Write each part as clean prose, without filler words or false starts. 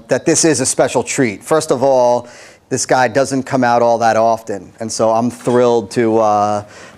that this is a special treat. First of all, this guy doesn't come out all that often, and so I'm thrilled to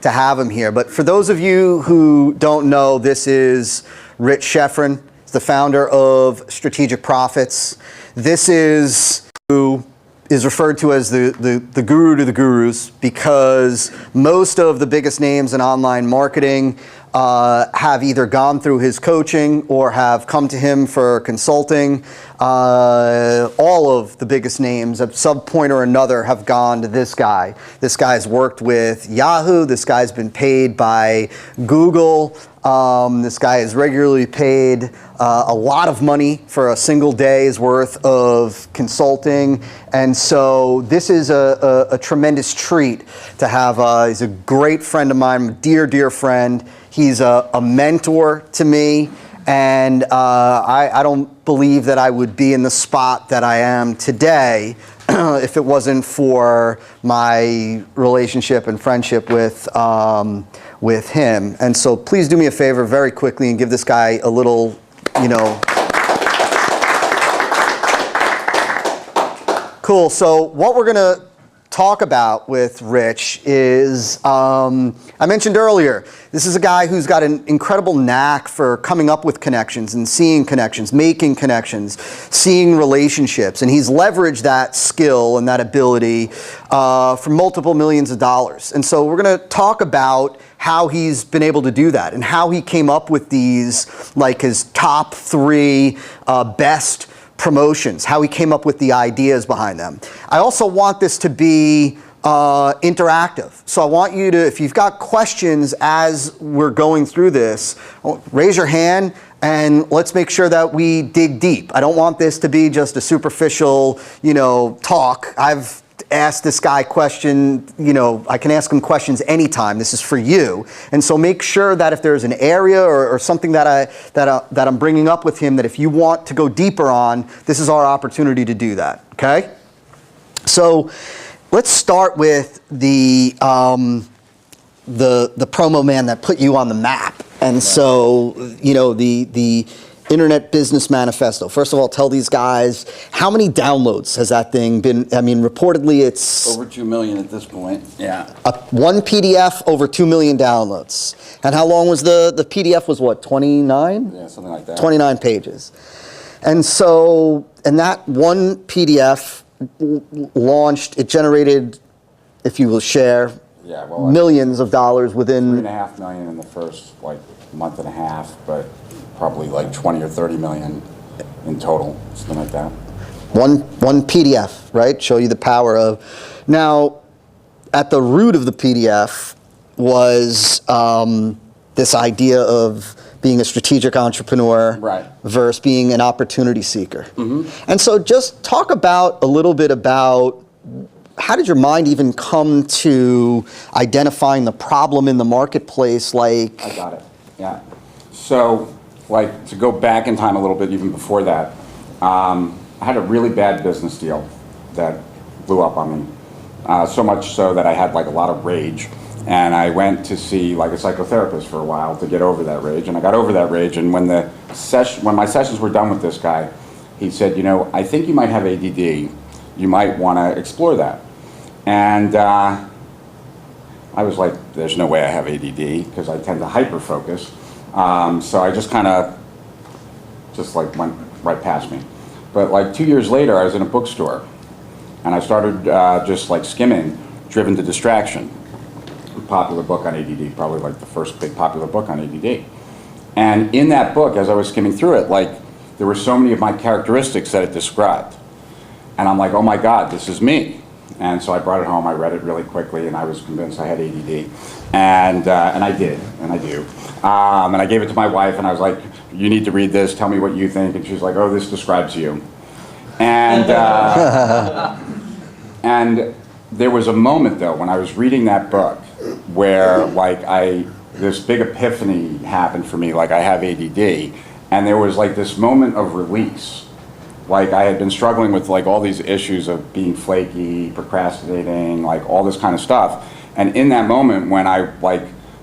have him here. But for those of you who don't know, this is Rich Schefren, the founder of Strategic Profits. This is who is referred to as the guru to the gurus, because most of the biggest names in online marketing have either gone through his coaching or have come to him for consulting. All of the biggest names at some point or another have gone to this guy. This guy's worked with Yahoo. This guy's been paid by Google. This guy is regularly paid a lot of money for a single day's worth of consulting. And so this is a tremendous treat to have. He's a great friend of mine, a dear, dear friend. He's a mentor to me. And I don't believe that I would be in the spot that I am today if it wasn't for my relationship and friendship with him. And so please do me a favor very quickly and give this guy a little, Cool. So what we're going to talk about with Rich is, I mentioned earlier, this is a guy who's got an incredible knack for coming up with connections and seeing connections, making connections, seeing relationships, and he's leveraged that skill and that ability for multiple millions of dollars. And so we're going to talk about how he's been able to do that and how he came up with these, like his top 3 best promotions, how he came up with the ideas behind them. I also want this to be interactive. So I want you to, if you've got questions as we're going through this, raise your hand and let's make sure that we dig deep. I don't want this to be just a superficial, talk. I've asked this guy question, I can ask him questions anytime. This is for you. And so make sure that if there's an area or something that I'm bringing up with him, that if you want to go deeper on, this is our opportunity to do that, okay? So let's start with the promo man that put you on the map. And so, the Internet Business Manifesto. First of all, tell these guys, how many downloads has that thing been? I mean, reportedly it's over 2 million at this point. Yeah. One PDF, over 2 million downloads. And how long was the PDF was what, 29? Yeah, something like that. 29 pages. And so, and that one PDF launched, it generated, if you will share, millions of dollars within. $3.5 million in the first month and a half, but probably 20 or 30 million in total, something like that. One PDF, right? Show you the power of. Now, at the root of the PDF was this idea of being a strategic entrepreneur, right, versus being an opportunity seeker. Mm-hmm. And so just talk about a little bit about how did your mind even come to identifying the problem in the marketplace? I got it, yeah. So, to go back in time a little bit, even before that, I had a really bad business deal that blew up on me. So much so that I had a lot of rage. And I went to see a psychotherapist for a while to get over that rage. And I got over that rage. And when my sessions were done with this guy, he said, I think you might have ADD. You might want to explore that. And I was like, there's no way I have ADD, because I tend to hyper-focus. So I just kind of went right past me. But 2 years later, I was in a bookstore, and I started just skimming Driven to Distraction, a popular book on ADD, probably the first big popular book on ADD. And in that book, as I was skimming through it, there were so many of my characteristics that it described. And I'm like, oh my God, this is me. And so I brought it home, I read it really quickly, and I was convinced I had ADD. And I did, and I do. And I gave it to my wife, and I was like, you need to read this, tell me what you think. And she's like, oh, this describes you. And, and there was a moment, though, when I was reading that book where, this big epiphany happened for me, I have ADD. And there was, this moment of release. I had been struggling with all these issues of being flaky, procrastinating, all this kind of stuff. And in that moment when I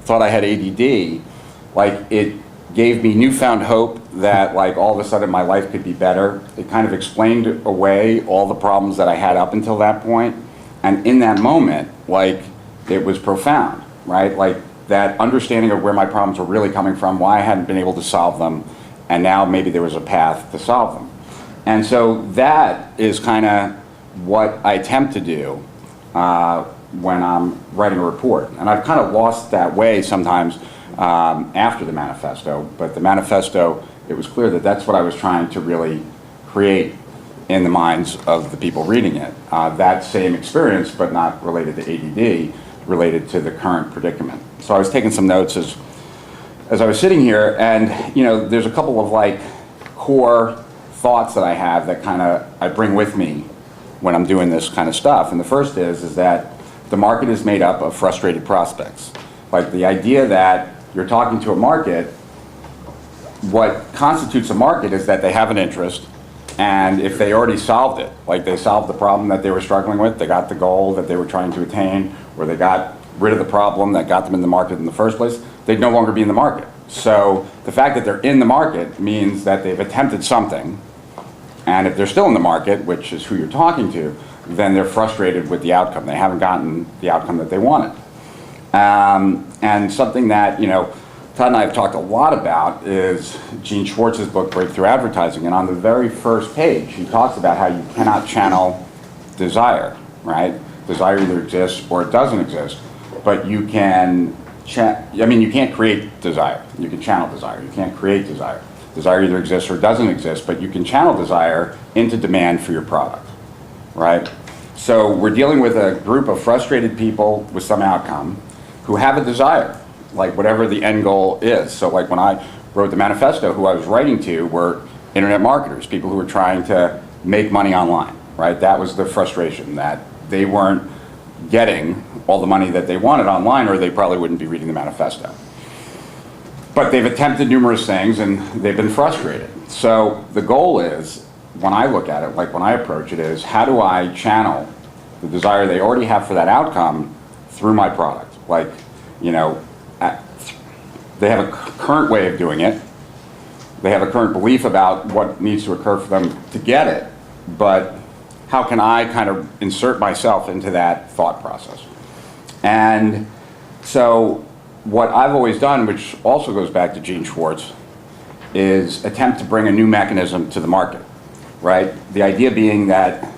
thought I had ADD, gave me newfound hope that like all of a sudden my life could be better. It kind of explained away all the problems that I had up until that point. And in that moment, like, it was profound, right? Like, that understanding of where my problems were really coming from, why I hadn't been able to solve them, and now maybe there was a path to solve them. And so that is kind of what I attempt to do when I'm writing a report. And I've kind of lost that way sometimes after the manifesto, but the manifesto, it was clear that that's what I was trying to really create in the minds of the people reading it. That same experience, but not related to ADD, related to the current predicament. So I was taking some notes as I was sitting here, and there's a couple of like core thoughts that I have that kind of I bring with me when I'm doing this kind of stuff. And the first is that the market is made up of frustrated prospects. Like the idea that you're talking to a market, what constitutes a market is that they have an interest, and if they already solved it, like they solved the problem that they were struggling with, they got the goal that they were trying to attain, or they got rid of the problem that got them in the market in the first place, they'd no longer be in the market. So the fact that they're in the market means that they've attempted something, and if they're still in the market, which is who you're talking to, then they're frustrated with the outcome. They haven't gotten the outcome that they wanted. And something that, Todd and I have talked a lot about is Gene Schwartz's book, Breakthrough Advertising. And on the very first page, he talks about how you cannot channel desire, right? Desire either exists or it doesn't exist, but you can, you can't create desire. You can channel desire. You can't create desire. Desire either exists or doesn't exist, but you can channel desire into demand for your product, right? So we're dealing with a group of frustrated people with some outcome who have a desire, like whatever the end goal is. So like when I wrote the manifesto, who I was writing to were internet marketers, people who were trying to make money online, right? That was the frustration, that they weren't getting all the money that they wanted online, or they probably wouldn't be reading the manifesto. But they've attempted numerous things and they've been frustrated. So the goal is, when I look at it, like when I approach it, is how do I channel the desire they already have for that outcome through my product? Like, they have a current way of doing it. They have a current belief about what needs to occur for them to get it. But how can I kind of insert myself into that thought process? And so what I've always done, which also goes back to Gene Schwartz, is attempt to bring a new mechanism to the market, right? The idea being that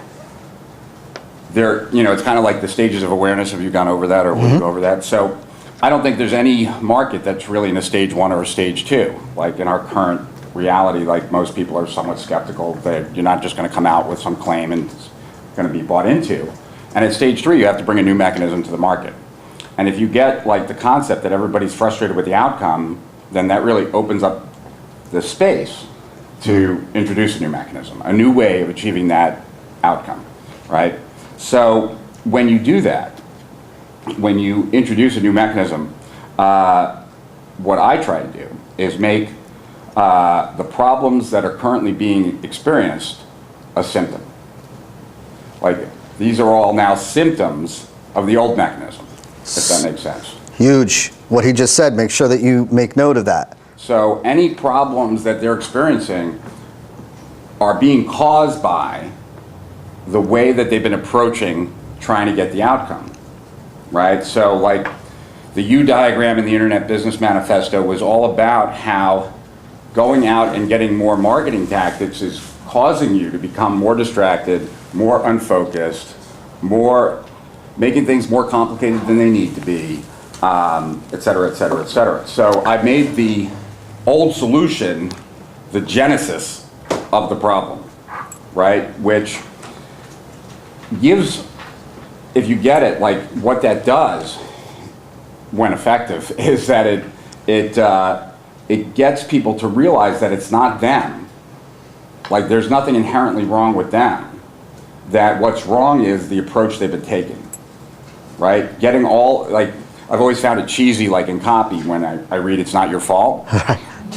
it's kind of like the stages of awareness. Have you gone over that, or will you go over that? So I don't think there's any market that's really in a stage 1 or a stage 2. Like in our current reality, like most people are somewhat skeptical that you're not just going to come out with some claim and it's going to be bought into. And at stage 3, you have to bring a new mechanism to the market. And if you get like the concept that everybody's frustrated with the outcome, then that really opens up the space to introduce a new mechanism, a new way of achieving that outcome, right? So when you do that, when you introduce a new mechanism, what I try to do is make the problems that are currently being experienced a symptom. Like, these are all now symptoms of the old mechanism, if that makes sense. Huge. What he just said, make sure that you make note of that. So any problems that they're experiencing are being caused by the way that they've been approaching trying to get the outcome, right? So like the U diagram in the Internet Business Manifesto was all about how going out and getting more marketing tactics is causing you to become more distracted, more unfocused, making things more complicated than they need to be, et cetera, et cetera, et cetera. So I made the old solution the genesis of the problem, right? Which gives, if you get it, like what that does when effective is that it gets people to realize that it's not them. Like there's nothing inherently wrong with them. That what's wrong is the approach they've been taking, right? Getting all, like, I've always found it cheesy, like in copy, when I read "it's not your fault."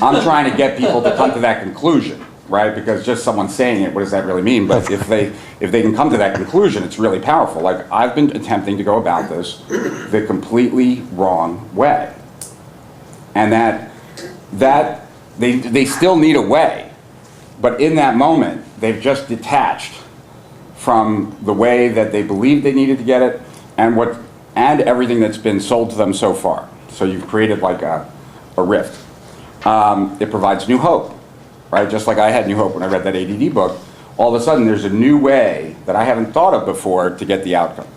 I'm trying to get people to come to that conclusion, right? Because just someone saying it, what does that really mean? But if they can come to that conclusion, it's really powerful. Like, I've been attempting to go about this the completely wrong way. And that they still need a way, but in that moment, they've just detached from the way that they believed they needed to get it and everything that's been sold to them so far. So you've created like a rift. It provides new hope, right? Just like I had new hope when I read that ADD book. All of a sudden, there's a new way that I haven't thought of before to get the outcome.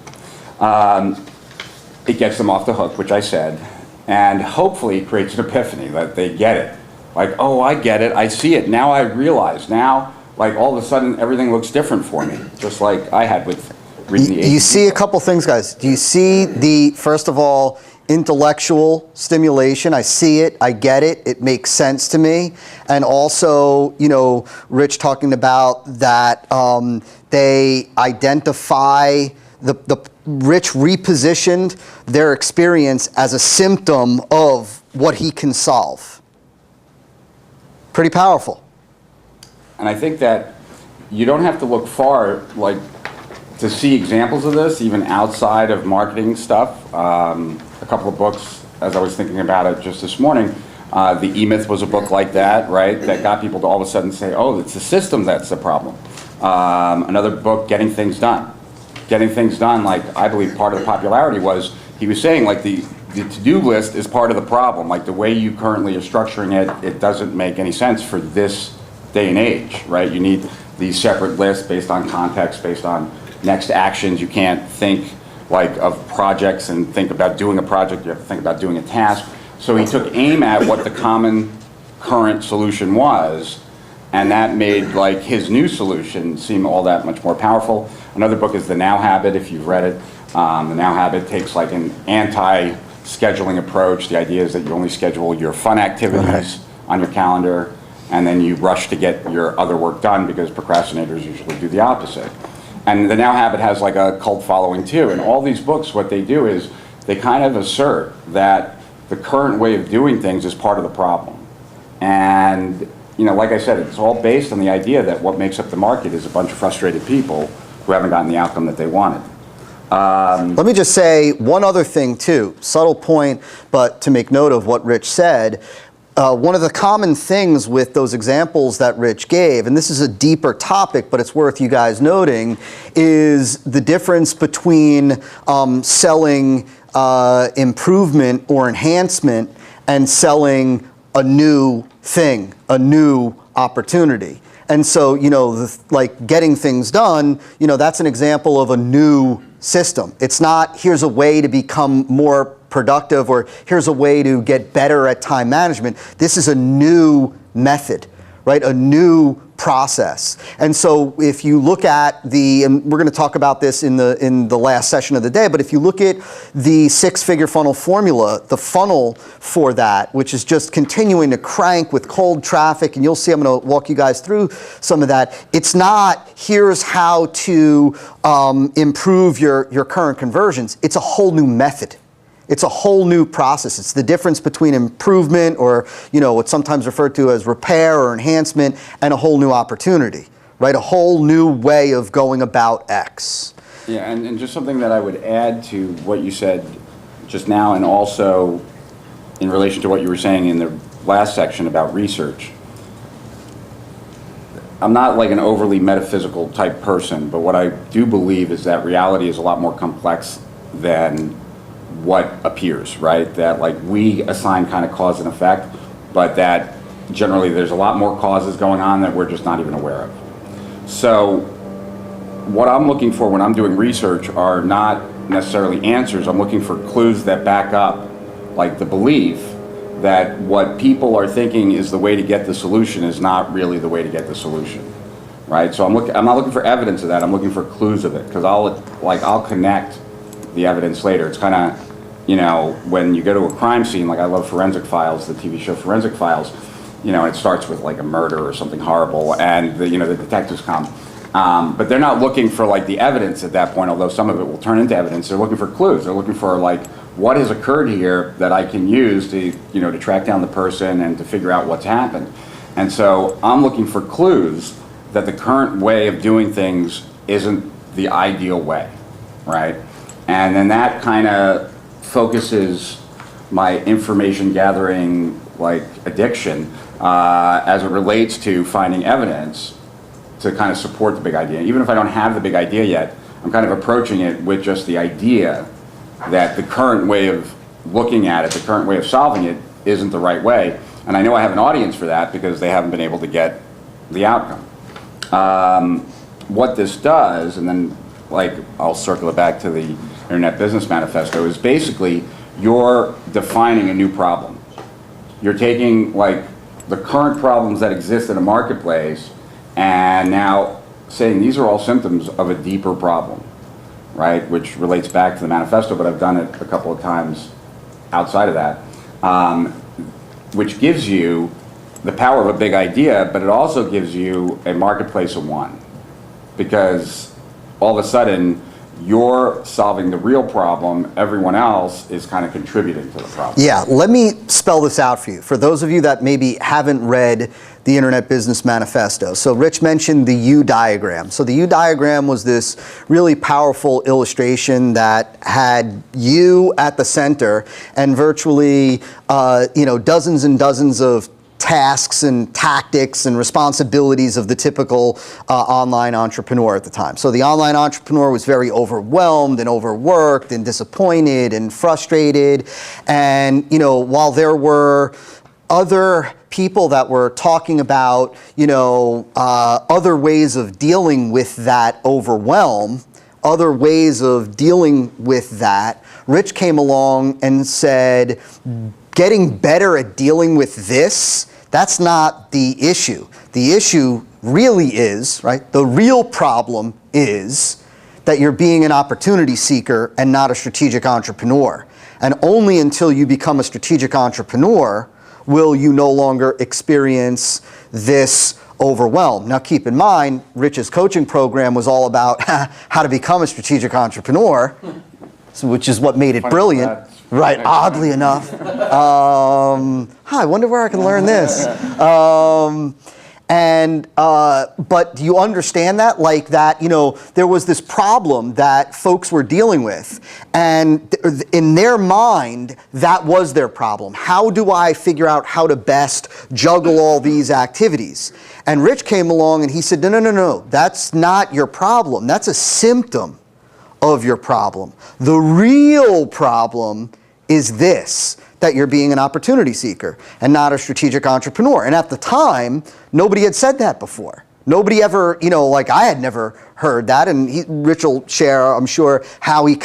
It gets them off the hook, which I said, and hopefully creates an epiphany that they get it. Like, oh, I get it, I see it, now I realize. Now, like all of a sudden, everything looks different for me, just like I had with reading the ADD. You see a couple things, guys. Do you see the, first of all, intellectual stimulation? I see it, I get it, it makes sense to me. And also, you know, Rich talking about that they identify, Rich repositioned their experience as a symptom of what he can solve. Pretty powerful. And I think that you don't have to look far, like, to see examples of this, even outside of marketing stuff. A couple of books, as I was thinking about it just this morning, The E-Myth was a book like that, right? That got people to all of a sudden say, oh, it's the system that's the problem. Another book, Getting Things Done. Getting Things Done, like, I believe part of the popularity was, he was saying, like, the to-do list is part of the problem. Like, the way you currently are structuring it, it doesn't make any sense for this day and age, right? You need these separate lists based on context, based on next actions. You can't think like of projects and think about doing a project. You have to think about doing a task. So he took aim at what the common current solution was, and that made like his new solution seem all that much more powerful. Another book is The Now Habit, if you've read it. The Now Habit takes like an anti-scheduling approach. The idea is that you only schedule your fun activities on your calendar, and then you rush to get your other work done because procrastinators usually do the opposite. And The Now Habit has like a cult following too. And all these books, what they do is they kind of assert that the current way of doing things is part of the problem. And, you know, like I said, it's all based on the idea that what makes up the market is a bunch of frustrated people who haven't gotten the outcome that they wanted. Let me just say one other thing too, subtle point, but to make note of what Rich said. One of the common things with those examples that Rich gave, and this is a deeper topic, but it's worth you guys noting, is the difference between selling improvement or enhancement and selling a new thing, a new opportunity. And so, you know, like Getting Things Done, you know, that's an example of a new system. It's not, here's a way to become more productive, or here's a way to get better at time management. This is a new method, right? A new process. And so if you look at and we're going to talk about this in the last session of the day, but if you look at the six-figure funnel formula, the funnel for that, which is just continuing to crank with cold traffic, and you'll see I'm going to walk you guys through some of that. It's not, here's how to improve your current conversions. It's a whole new method. It's a whole new process. It's the difference between improvement, or, you know, what's sometimes referred to as repair or enhancement, and a whole new opportunity, right? A whole new way of going about X. Yeah, and just something that I would add to what you said just now, and also in relation to what you were saying in the last section about research. I'm not like an overly metaphysical type person, but what I do believe is that reality is a lot more complex than what appears, right? That like we assign kind of cause and effect, but that generally there's a lot more causes going on that we're just not even aware of. So what I'm looking for when I'm doing research are not necessarily answers. I'm looking for clues that back up like the belief that what people are thinking is the way to get the solution is not really the way to get the solution, right? So I'm not looking for evidence of that. I'm looking for clues of it, because I'll connect the evidence later. It's kind of, you know, when you go to a crime scene, like I love Forensic Files, the TV show Forensic Files, you know, it starts with like a murder or something horrible, and the detectives come. But they're not looking for like the evidence at that point, although some of it will turn into evidence. They're looking for clues. They're looking for like, what has occurred here that I can use to, you know, to track down the person and to figure out what's happened. And so I'm looking for clues that the current way of doing things isn't the ideal way, right? And then that kind of focuses my information gathering like addiction as it relates to finding evidence to kind of support the big idea. Even if I don't have the big idea yet, I'm kind of approaching it with just the idea that the current way of looking at it, the current way of solving it, isn't the right way. And I know I have an audience for that because they haven't been able to get the outcome. What this does, and then I'll circle it back to the Internet Business Manifesto, is basically you're defining a new problem. You're taking the current problems that exist in a marketplace and now saying these are all symptoms of a deeper problem, right? Which relates back to the manifesto, but I've done it a couple of times outside of that, which gives you the power of a big idea, but it also gives you a marketplace of one. Because all of a sudden, you're solving the real problem, everyone else is kind of contributing to the problem. Yeah, let me spell this out for you. For those of you that maybe haven't read the Internet Business Manifesto. So Rich mentioned the U diagram. So the U diagram was this really powerful illustration that had you at the center and virtually dozens and dozens of tasks and tactics and responsibilities of the typical online entrepreneur at the time. So the online entrepreneur was very overwhelmed and overworked and disappointed and frustrated. And while there were other people that were talking about other ways of dealing with that overwhelm, other ways of dealing with that, Rich came along and said, getting better at dealing with this, that's not the issue. The issue really is, right? The real problem is that you're being an opportunity seeker and not a strategic entrepreneur. And only until you become a strategic entrepreneur will you no longer experience this overwhelm. Now keep in mind, Rich's coaching program was all about how to become a strategic entrepreneur, which is what made it brilliant. Right, oddly enough. I wonder where I can learn this. But do you understand that? There was this problem that folks were dealing with, and in their mind, that was their problem. How do I figure out how to best juggle all these activities? And Rich came along and he said, no, that's not your problem. That's a symptom of your problem. The real problem is this, that you're being an opportunity seeker and not a strategic entrepreneur. And at the time, nobody had said that before. Nobody ever, I had never heard that. And Rich will share, I'm sure, how he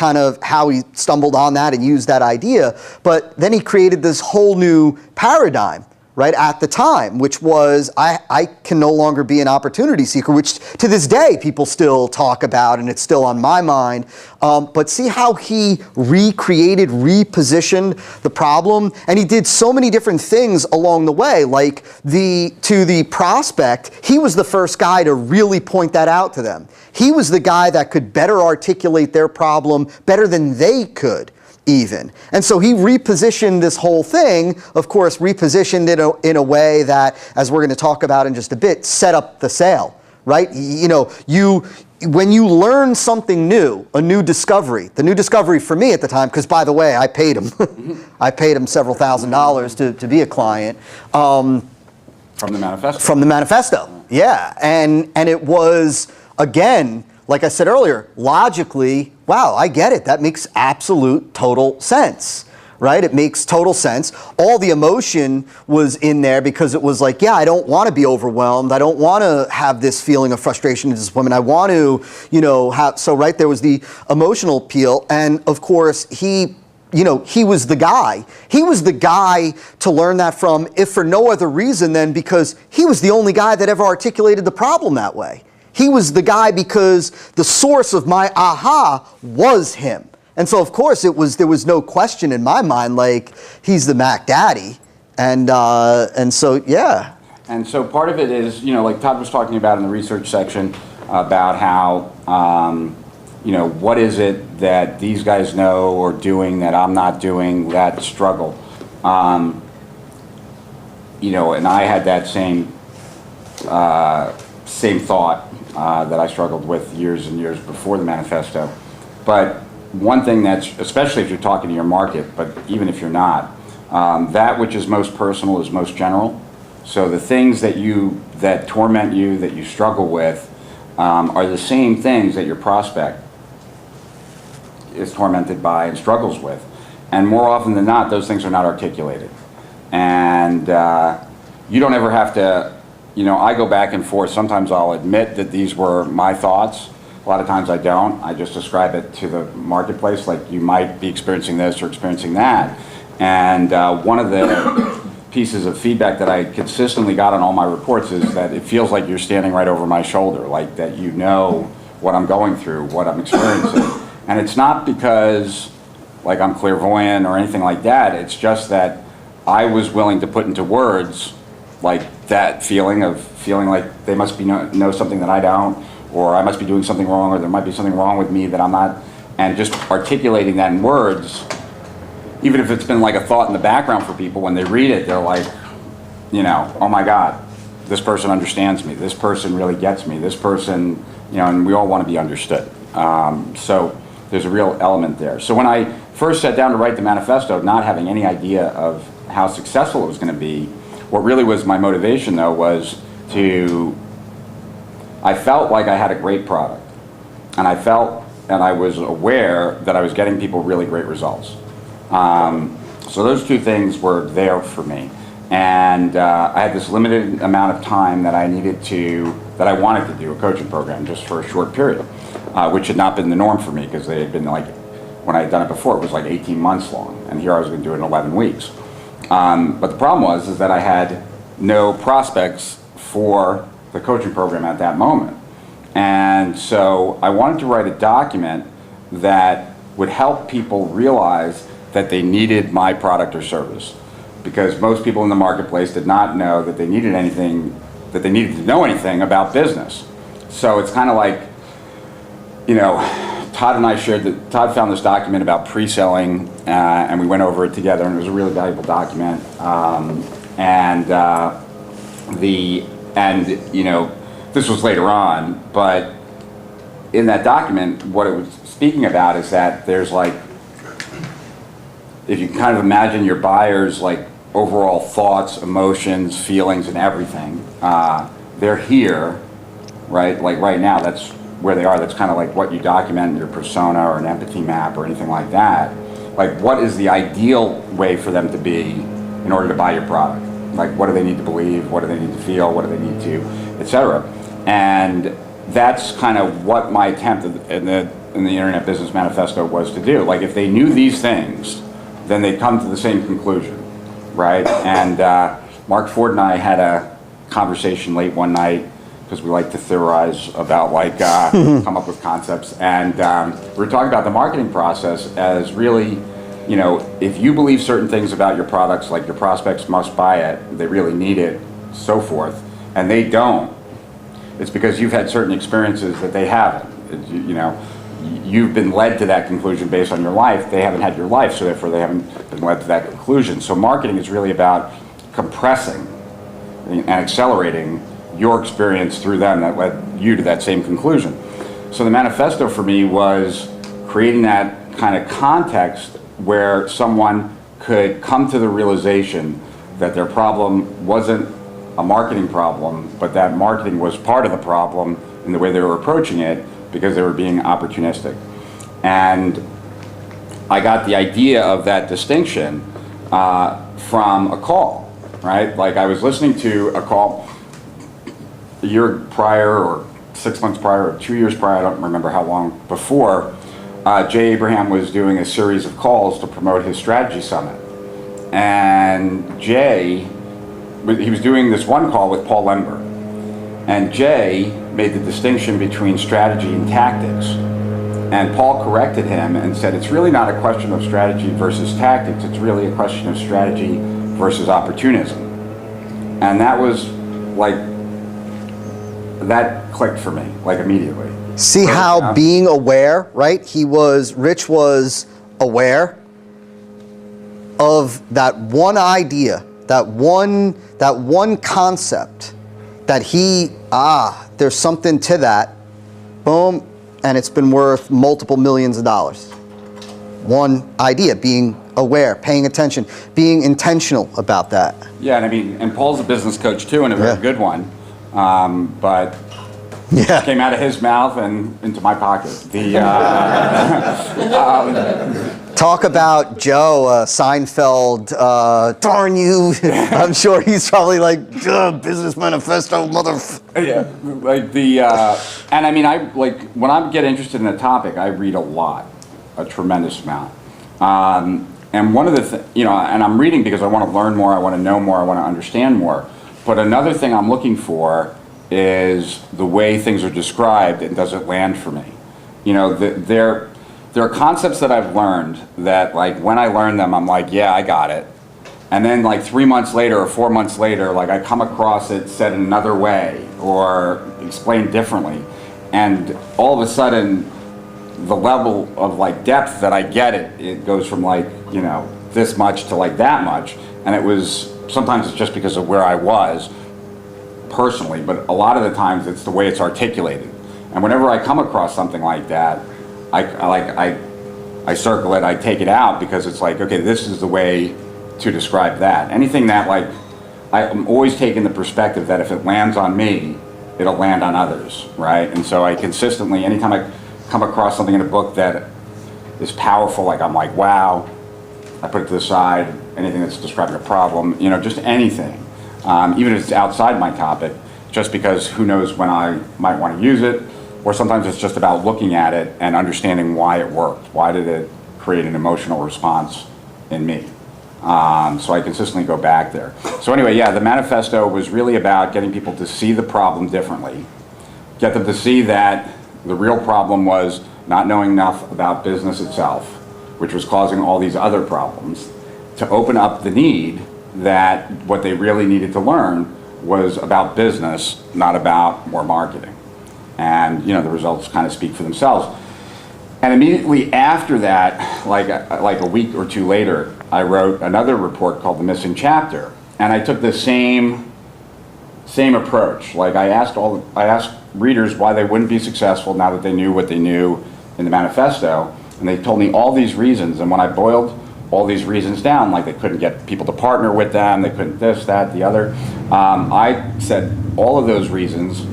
stumbled on that and used that idea. But then he created this whole new paradigm, right, at the time, which was I can no longer be an opportunity seeker, which to this day people still talk about and it's still on my mind. But see how he recreated, repositioned the problem? And he did so many different things along the way. To the prospect, he was the first guy to really point that out to them. He was the guy that could better articulate their problem better than they could. Even. And so he repositioned this whole thing, of course, repositioned it in a way that, as we're going to talk about in just a bit, set up the sale, right? When you learn something new, a new discovery, the new discovery for me at the time, because by the way, I paid him. I paid him several $1,000s to be a client. From the manifesto. From the manifesto, yeah. And it was, again, like I said earlier, logically, wow, I get it. That makes absolute total sense, right? It makes total sense. All the emotion was in there because it was like, yeah, I don't want to be overwhelmed. I don't want to have this feeling of frustration and disappointment. I want to, right, there was the emotional appeal. And of course, he was the guy. He was the guy to learn that from, if for no other reason than because he was the only guy that ever articulated the problem that way. He was the guy because the source of my aha was him. And so, of course, there was no question in my mind, he's the Mac Daddy. And so, yeah. And so part of it is, like Todd was talking about in the research section about how, what is it that these guys know or doing that I'm not doing, that struggle. And I had that same thought that I struggled with years and years before the manifesto. But one thing that's, especially if you're talking to your market, but even if you're not, that which is most personal is most general. So the things that torment you, that you struggle with, are the same things that your prospect is tormented by and struggles with. And more often than not, those things are not articulated. And you don't ever have to, I go back and forth. Sometimes I'll admit that these were my thoughts. A lot of times I don't. I just describe it to the marketplace, like you might be experiencing this or experiencing that. And one of the pieces of feedback that I consistently got on all my reports is that it feels like you're standing right over my shoulder, like that you know what I'm going through, what I'm experiencing. And it's not because like I'm clairvoyant or anything like that. It's just that I was willing to put into words like that feeling like they must be know something that I don't, or I must be doing something wrong, or there might be something wrong with me that I'm not, and just articulating that in words, even if it's been like a thought in the background for people, when they read it, they're like, oh my God, this person understands me, this person really gets me, this person, and we all want to be understood. So there's a real element there. So when I first sat down to write the manifesto, not having any idea of how successful it was going to be, what really was my motivation though was I felt like I had a great product, and I was aware that I was getting people really great results. So those two things were there for me. And I had this limited amount of time that I wanted to do a coaching program just for a short period, which had not been the norm for me, because they had been like, when I had done it before, it was like 18 months long, and here I was going to do it in 11 weeks. But the problem was that I had no prospects for the coaching program at that moment. And so I wanted to write a document that would help people realize that they needed my product or service, because most people in the marketplace did not know that they needed to know anything about business. So it's kind of like, Todd and I Todd found this document about pre-selling, and we went over it together, and it was a really valuable document. This was later on, but in that document, what it was speaking about is that there's like, if you can kind of imagine your buyer's like overall thoughts, emotions, feelings, and everything, they're here, right? Like right now, that's where they are. That's kind of like what you document in your persona or an empathy map or anything like that. Like, what is the ideal way for them to be in order to buy your product? Like, what do they need to believe? What do they need to feel? What do they need to, etc. And that's kind of what my attempt in the Internet Business Manifesto was to do. Like, if they knew these things, then they'd come to the same conclusion, right? And Mark Ford and I had a conversation late one night, because we like to theorize about, like, come up with concepts. And we were talking about the marketing process as really, if you believe certain things about your products, like your prospects must buy it, they really need it, so forth, and they don't, it's because you've had certain experiences that they haven't. You've been led to that conclusion based on your life. They haven't had your life, so therefore they haven't been led to that conclusion. So marketing is really about compressing and accelerating your experience through them that led you to that same conclusion. So the manifesto for me was creating that kind of context where someone could come to the realization that their problem wasn't a marketing problem, but that marketing was part of the problem in the way they were approaching it, because they were being opportunistic. And I got the idea of that distinction from a call, right? Like, I was listening to a call a year prior, or 6 months prior, or 2 years prior, I don't remember how long before, Jay Abraham was doing a series of calls to promote his strategy summit. And Jay, he was doing this one call with Paul Lemberg. And Jay made the distinction between strategy and tactics. And Paul corrected him and said, it's really not a question of strategy versus tactics, it's really a question of strategy versus opportunism. And that was like, that clicked for me, like, immediately. See how being aware, right? Rich was aware of that one idea, that one concept, that there's something to that, boom, and it's been worth multiple millions of dollars. One idea, being aware, paying attention, being intentional about that. Yeah, and I mean, and Paul's a business coach too, and a very good one. But Yeah. came out of his mouth and into my pocket. Talk about Joe Seinfeld, darn you. I'm sure he's probably like, business manifesto, Yeah, like and I mean, when I get interested in a topic, I read a tremendous amount. And one of the and I'm reading because I want to learn more, I want to know more, I want to understand more. But another thing I'm looking for is the way things are described and does it land for me. There are concepts that I've learned that, like, when I learn them, I'm like, yeah, I got it. And then, like, 3 months later or 4 months later, like, I come across it said another way or explained differently. And all of a sudden, the level of, like, depth that I get it goes from, like, this much to, like, that much. And sometimes it's just because of where I was personally, but a lot of the times it's the way it's articulated. And whenever I come across something like that, I circle it, I take it out, because it's like, okay, this is the way to describe that. Anything that, like, I'm always taking the perspective that if it lands on me, it'll land on others, right? And so I consistently, anytime I come across something in a book that is powerful, like, I'm like, wow, I put it to the side. Anything that's describing a problem, just anything. Even if it's outside my topic, just because who knows when I might want to use it, or sometimes it's just about looking at it and understanding why it worked. Why did it create an emotional response in me? So I consistently go back there. So anyway, yeah, the manifesto was really about getting people to see the problem differently, get them to see that the real problem was not knowing enough about business itself, which was causing all these other problems, to open up the need that what they really needed to learn was about business, not about more marketing. And the results kind of speak for themselves. And immediately after that, like a week or two later, I wrote another report called The Missing Chapter. And I took the same approach. Like, I asked readers why they wouldn't be successful now that they knew what they knew in the manifesto. And they told me all these reasons. And when I boiled all these reasons down, like they couldn't get people to partner with them, they couldn't this, that, the other, I said all of those reasons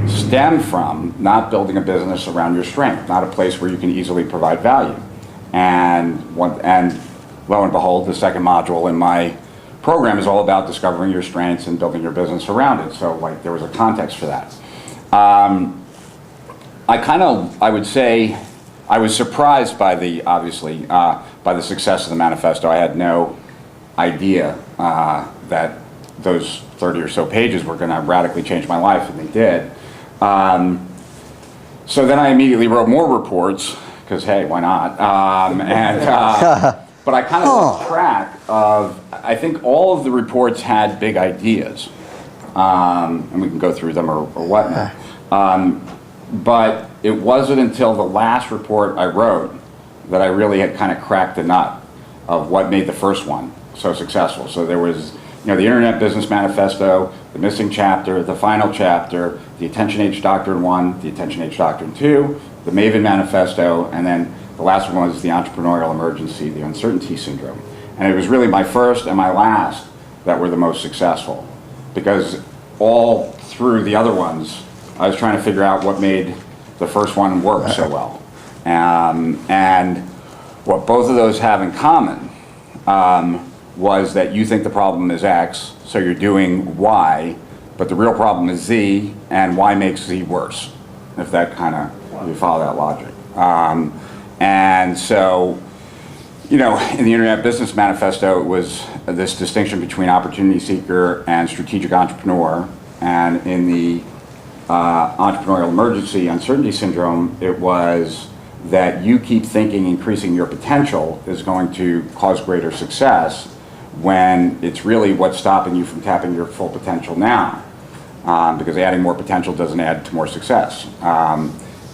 stem from not building a business around your strength, not a place where you can easily provide value. And lo and behold, the second module in my program is all about discovering your strengths and building your business around it. So, like, there was a context for that. I would say I was surprised by by the success of the manifesto. I had no idea that those 30 or so pages were going to radically change my life, and they did. So then I immediately wrote more reports, because hey, why not? But I kind of lost track of, I think all of the reports had big ideas, and we can go through them or whatnot. But it wasn't until the last report I wrote that I really had kind of cracked the nut of what made the first one so successful. So there was, the Internet Business Manifesto, the Missing Chapter, the Final Chapter, the Attention Age Doctrine 1, the Attention Age Doctrine 2, the Maven Manifesto, and then the last one was the Entrepreneurial Emergency, the Uncertainty Syndrome. And it was really my first and my last that were the most successful, because all through the other ones, I was trying to figure out what made the first one work so well. And what both of those have in common was that you think the problem is X, so you're doing Y, but the real problem is Z, and Y makes Z worse, if that kind of, you follow that logic. And so, in the Internet Business Manifesto, it was this distinction between opportunity seeker and strategic entrepreneur, and in the Entrepreneurial Emergency, Uncertainty Syndrome, it was that you keep thinking increasing your potential is going to cause greater success, when it's really what's stopping you from tapping your full potential now. Because adding more potential doesn't add to more success.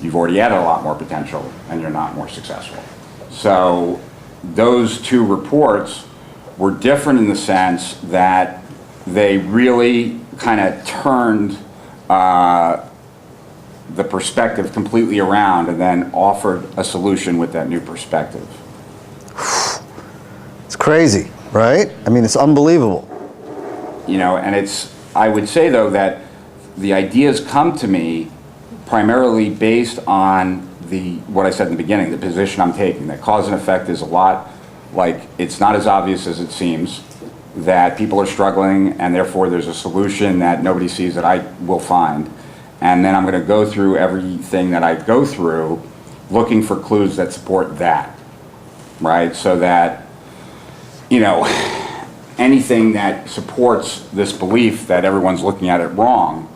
You've already added a lot more potential and you're not more successful. So those two reports were different in the sense that they really kind of turned the perspective completely around and then offered a solution with that new perspective. crazy, right? I mean, it's unbelievable. You know, and I would say though that the ideas come to me primarily based on what I said in the beginning, the position I'm taking, that cause and effect is a lot, like, it's not as obvious as it seems, that people are struggling and therefore there's a solution that nobody sees that I will find. And then I'm going to go through everything that I go through looking for clues that support that, right? So that, you know, anything that supports this belief that everyone's looking at it wrong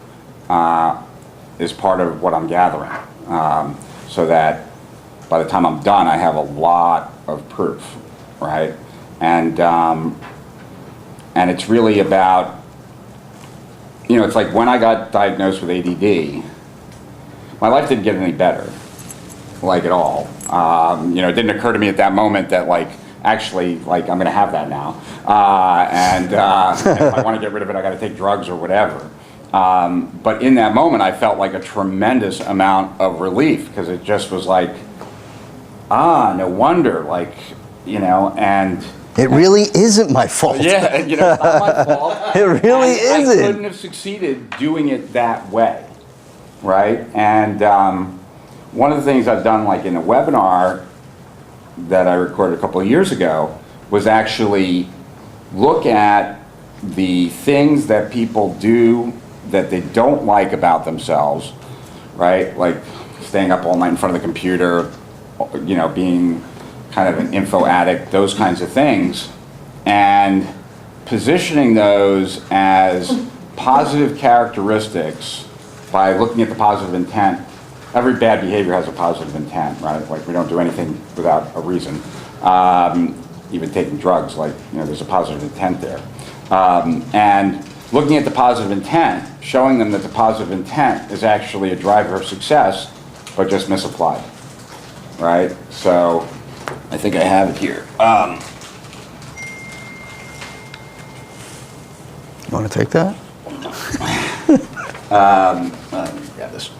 is part of what I'm gathering. So that by the time I'm done, I have a lot of proof, right? And it's really about, you know, it's like when I got diagnosed with ADD, my life didn't get any better, like at all. You know, it didn't occur to me at that moment that, like, actually, like, I'm gonna have that now. And if I wanna get rid of it, I gotta take drugs or whatever. But in that moment, I felt like a tremendous amount of relief, because it just was like, no wonder, like, you know, and it really isn't my fault. yeah, you know, it's not my fault. It really isn't. I couldn't have succeeded doing it that way, right? And one of the things I've done, like in a webinar that I recorded a couple of years ago, was actually look at the things that people do that they don't like about themselves, right? Like staying up all night in front of the computer, you know, being kind of an info addict, those kinds of things, and positioning those as positive characteristics by looking at the positive intent. Every bad behavior has a positive intent, right? Like, we don't do anything without a reason. Even taking drugs, like, you know, there's a positive intent there. And looking at the positive intent, showing them that the positive intent is actually a driver of success, but just misapplied, right? So I think I have it here. You want to take that? Let me grab this.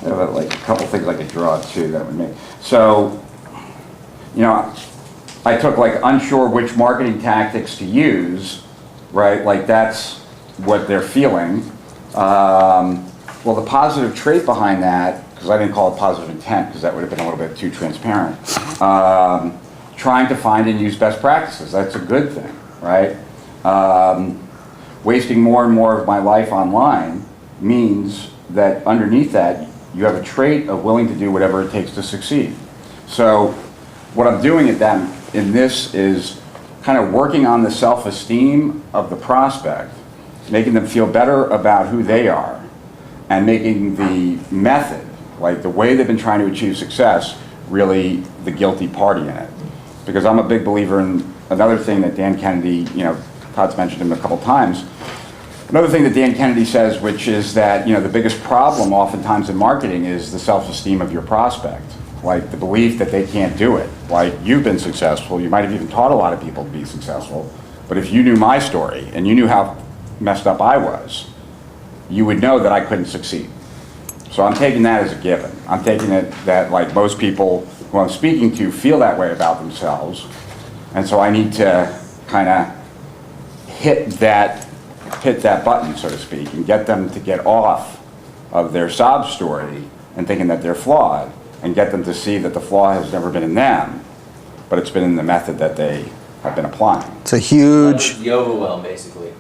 I have like a couple things I could draw too that would make. So, you know, I took like unsure which marketing tactics to use, right? Like that's what they're feeling. Well, the positive trait behind that, because I didn't call it positive intent because that would have been a little bit too transparent. Trying to find and use best practices, that's a good thing, right? Wasting more and more of my life online means that underneath that, you have a trait of willing to do whatever it takes to succeed. So what I'm doing in this is kind of working on the self-esteem of the prospect, making them feel better about who they are, and making the method, like the way they've been trying to achieve success, really the guilty party in it. Because I'm a big believer in another thing that Dan Kennedy, you know, Todd's mentioned him a couple times. Another thing that Dan Kennedy says, which is that, you know, the biggest problem oftentimes in marketing is the self-esteem of your prospect. Like the belief that they can't do it. Like, you've been successful, you might have even taught a lot of people to be successful, but if you knew my story and you knew how messed up I was, you would know that I couldn't succeed. So I'm taking that as a given. I'm taking it that, like, most people who I'm speaking to feel that way about themselves, and so I need to kind of hit that button, so to speak, and get them to get off of their sob story and thinking that they're flawed, and get them to see that the flaw has never been in them, but it's been in the method that they have been applying. It's a huge... The overwhelm, basically.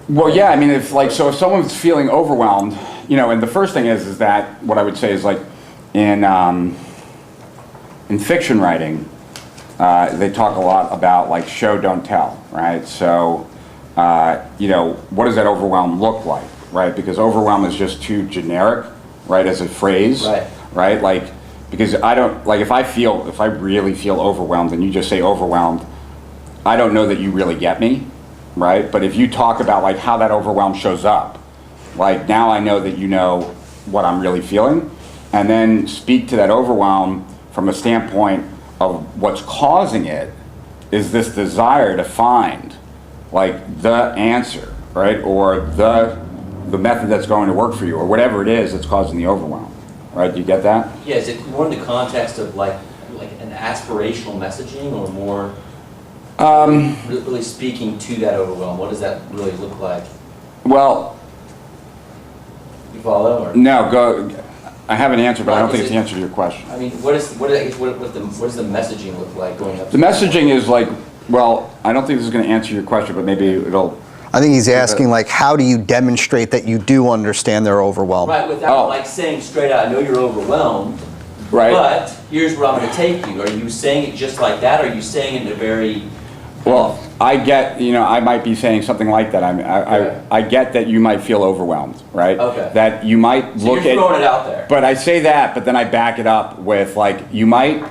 Well, yeah, I mean, if someone's feeling overwhelmed, you know, and the first thing is that what I would say is, like, in fiction writing, they talk a lot about, like, show, don't tell, right? So, you know, what does that overwhelm look like, right? Because overwhelm is just too generic, right, as a phrase, right? Like, because I don't, like, if I really feel overwhelmed and you just say overwhelmed, I don't know that you really get me, right? But if you talk about, like, how that overwhelm shows up, like, now I know that you know what I'm really feeling, and then speak to that overwhelm from a standpoint of what's causing it is this desire to find, like, the answer, right? Or the method that's going to work for you, or whatever it is that's causing the overwhelm. right? Do you get that? Yeah, is it more in the context of like an aspirational messaging, or more really speaking to that overwhelm? What does that really look like? Well, You follow? Or? no, go. I have an answer, but I don't think Is it's the answer to your question. I mean, what does the messaging look like going up? The messaging is like, well, I don't think this is going to answer your question, but maybe it'll. I think he's asking, like, how do you demonstrate that you do understand they're overwhelmed? Right, without like saying straight out, I know you're overwhelmed, Right. but here's where I'm going to take you. Are you saying it just like that, or are you saying it in a very... Well, I get, I might be saying something like that. I get that you might feel overwhelmed, right? Okay. That you might So look you're at. throwing it out there. But I say that, but then I back it up with, like, you might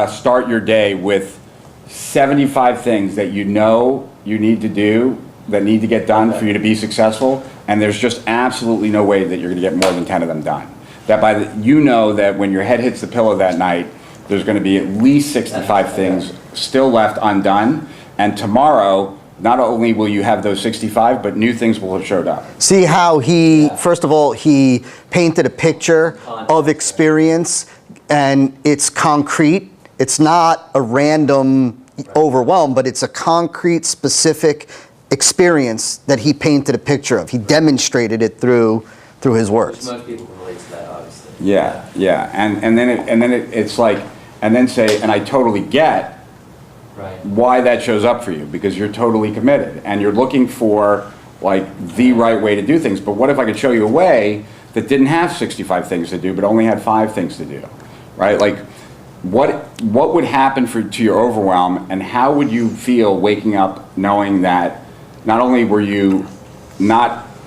start your day with 75 things that you know you need to do, that need to get done for you to be successful, and there's just absolutely no way that you're going to get more than 10 of them done. That that when your head hits the pillow that night, there's going to be at least 65 things still left undone. And tomorrow, not only will you have those 65, but new things will have showed up. See how he, first of all, he painted a picture of experience, and it's concrete. It's not a random overwhelm, but it's a concrete, specific experience that he painted a picture of. He demonstrated it through his words. Most people can relate to that, obviously. Yeah. And then it's like, and then say, and I totally get Right. why that shows up for you, because you're totally committed and you're looking for, like, the right way to do things. But what if I could show you a way that didn't have 65 things to do, but only had 5 things to do, right? Like, what would happen to your overwhelm, and how would you feel waking up knowing that not only were you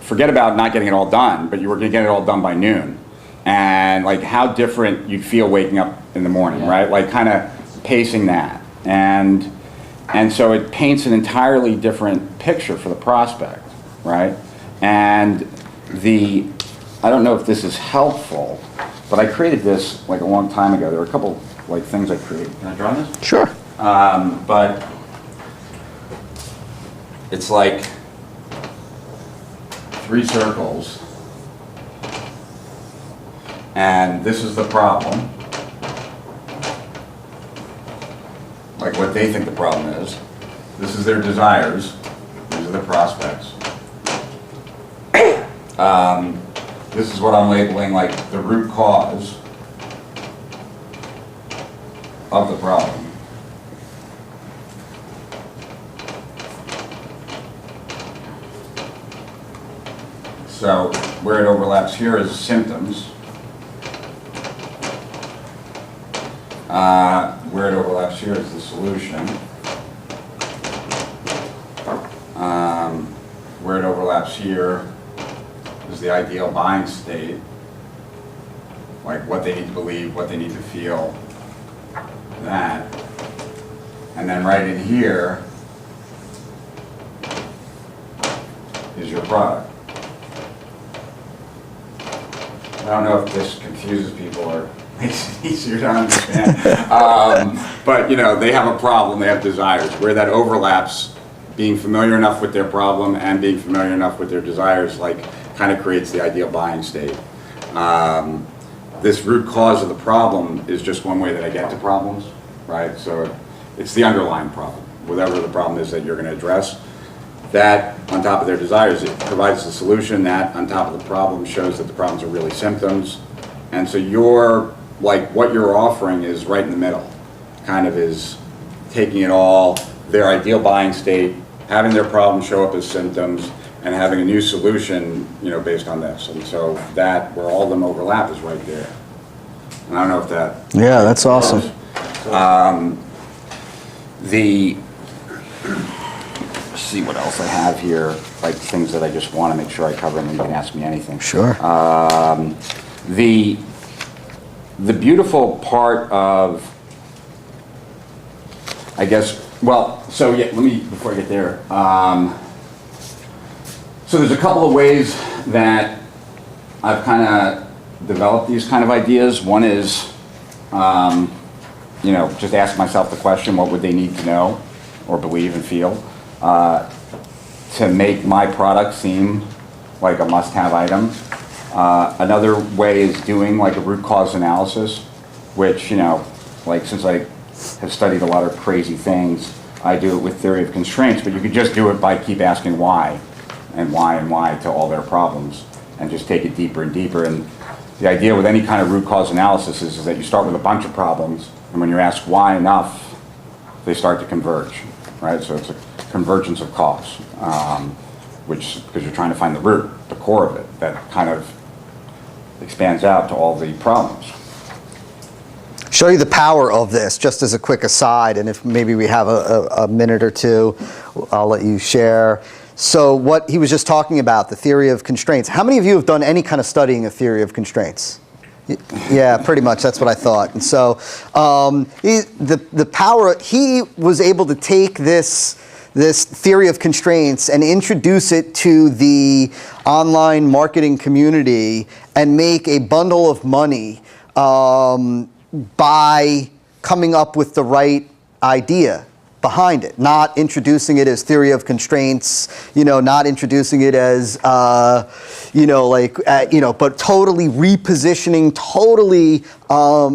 forget about not getting it all done, but you were going to get it all done by noon, and like how different you'd feel waking up in the morning, right? Like kind of pacing that. And so it paints an entirely different picture for the prospect, right? And I don't know if this is helpful, but I created this like a long time ago. There were a couple like things I created. Can I draw this? Sure. But it's like 3 circles, and this is the problem. Like what they think the problem is. This is their desires. These are the prospects. This is what I'm labeling like the root cause of the problem. So where it overlaps here is symptoms. Where it overlaps here is the solution. Where it overlaps here is the ideal buying state, like what they need to believe, what they need to feel, that. And then right in here is your product. I don't know if this confuses people or makes it easier to understand. But they have a problem, they have desires. Where that overlaps, being familiar enough with their problem and being familiar enough with their desires, like, kind of creates the ideal buying state. This root cause of the problem is just one way that I get to problems, right? So it's the underlying problem, whatever the problem is that you're going to address. That, on top of their desires, it provides the solution. That, on top of the problem, shows that the problems are really symptoms. And so what you're offering is right in the middle. Kind of is taking it all, their ideal buying state, having their problem show up as symptoms, and having a new solution, based on this. And so that, where all of them overlap, is right there. And I don't know if that... Yeah, that's awesome. Let's see what else I have here, like things that I just want to make sure I cover, and then you can ask me anything. Sure. The beautiful part of, I guess, before I get there, so there's a couple of ways that I've kind of developed these kind of ideas. One is, just ask myself the question, what would they need to know or believe and feel to make my product seem like a must-have item? Another way is doing like a root cause analysis, which, like since I have studied a lot of crazy things, I do it with theory of constraints, but you could just do it by keep asking why and why and why to all their problems and just take it deeper and deeper. And the idea with any kind of root cause analysis is that you start with a bunch of problems, and when you ask why enough, they start to converge, right? So it's a convergence of cause, because you're trying to find the root, the core of it, that kind of expands out to all the problems. Show you the power of this, just as a quick aside, and if maybe we have a minute or two, I'll let you share. So what he was just talking about, the theory of constraints. How many of you have done any kind of studying of theory of constraints? Yeah, pretty much, that's what I thought. And so the power, he was able to take this theory of constraints and introduce it to the online marketing community and make a bundle of money by coming up with the right idea behind it, not introducing it as theory of constraints, not introducing it as, but totally repositioning, totally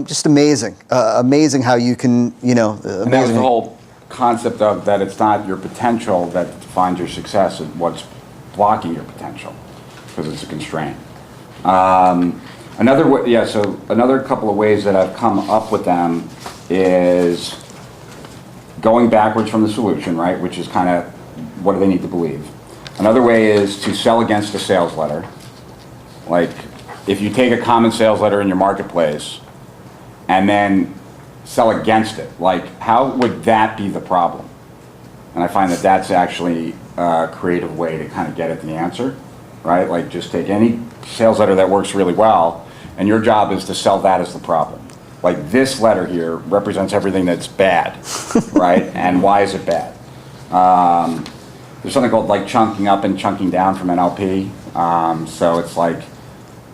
just amazing, amazing how you can, And that was the whole concept of that it's not your potential that defines your success, it's what's blocking your potential, because it's a constraint. Another way, so another couple of ways that I've come up with them is going backwards from the solution, right, which is kind of what do they need to believe. Another way is to sell against a sales letter. Like if you take a common sales letter in your marketplace and then sell against it, like how would that be the problem? And I find that that's actually a creative way to kind of get at the answer, right? Like just take any sales letter that works really well, and your job is to sell that as the problem. Like this letter here represents everything that's bad, right? And why is it bad? There's something called like chunking up and chunking down from NLP. So it's like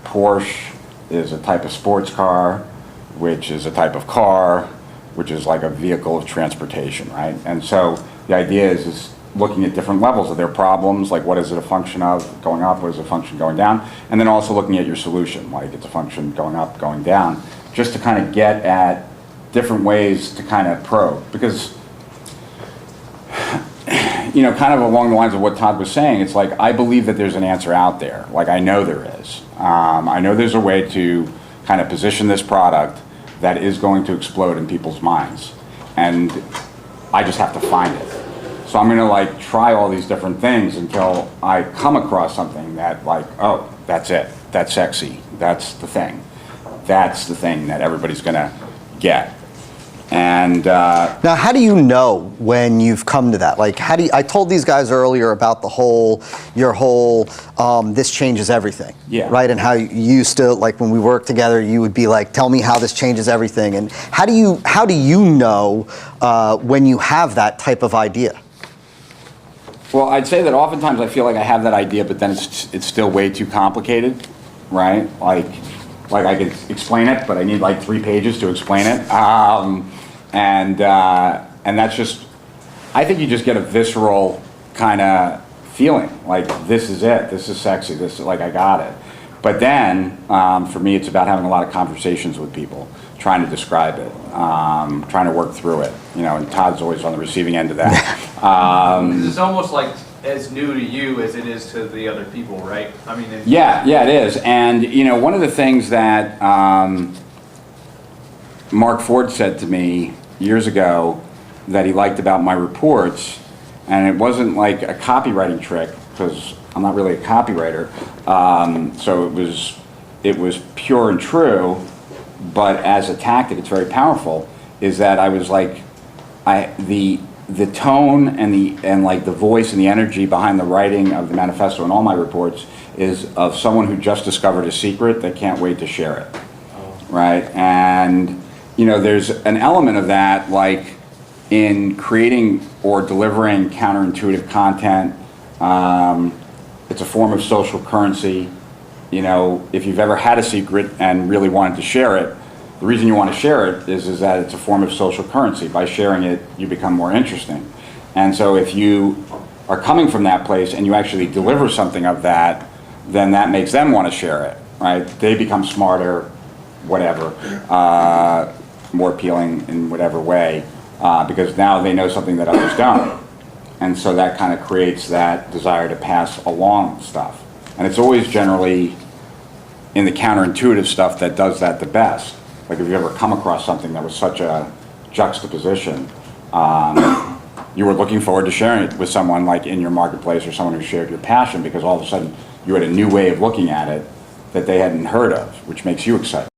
Porsche is a type of sports car, which is a type of car, which is like a vehicle of transportation, right? And so the idea is looking at different levels of their problems, like what is it a function of going up, what is it a function going down, and then also looking at your solution, like it's a function going up, going down, just to kind of get at different ways to kind of probe. Because, kind of along the lines of what Todd was saying, it's like I believe that there's an answer out there. Like I know there is. I know there's a way to kind of position this product that is going to explode in people's minds. And I just have to find it. So I'm gonna like try all these different things until I come across something that like, oh, that's it, that's sexy, that's the thing that everybody's gonna get. And now, how do you know when you've come to that? Like, I told these guys earlier about your whole, this changes everything. Yeah. Right, and how you used to, like when we worked together, you would be like, tell me how this changes everything. And how do you know when you have that type of idea? well, I'd say that oftentimes I feel like I have that idea, but then it's still way too complicated, right? Like I could explain it, but I need like 3 pages to explain it. And that's just, I think you just get a visceral kind of feeling, like this is it, this is sexy, this is like I got it. But then, for me, it's about having a lot of conversations with people, trying to describe it, trying to work through it, and Todd's always on the receiving end of that. It's almost like as new to you as it is to the other people, right? I mean, Yeah, it is. And, one of the things that Mark Ford said to me years ago that he liked about my reports, and it wasn't like a copywriting trick, because I'm not really a copywriter, so it was pure and true, but as a tactic, it's very powerful, is that I was like, the tone and like the voice and the energy behind the writing of the manifesto and all my reports is of someone who just discovered a secret that can't wait to share it, right? And there's an element of that, like in creating or delivering counterintuitive content. It's a form of social currency. If you've ever had a secret and really wanted to share it, the reason you want to share it is that it's a form of social currency. By sharing it, you become more interesting. And so if you are coming from that place and you actually deliver something of that, then that makes them want to share it. right? They become smarter, whatever, more appealing in whatever way, because now they know something that others don't. And so that kind of creates that desire to pass along stuff. And it's always generally in the counterintuitive stuff that does that the best. Like if you ever come across something that was such a juxtaposition, you were looking forward to sharing it with someone like in your marketplace or someone who shared your passion, because all of a sudden you had a new way of looking at it that they hadn't heard of, which makes you excited.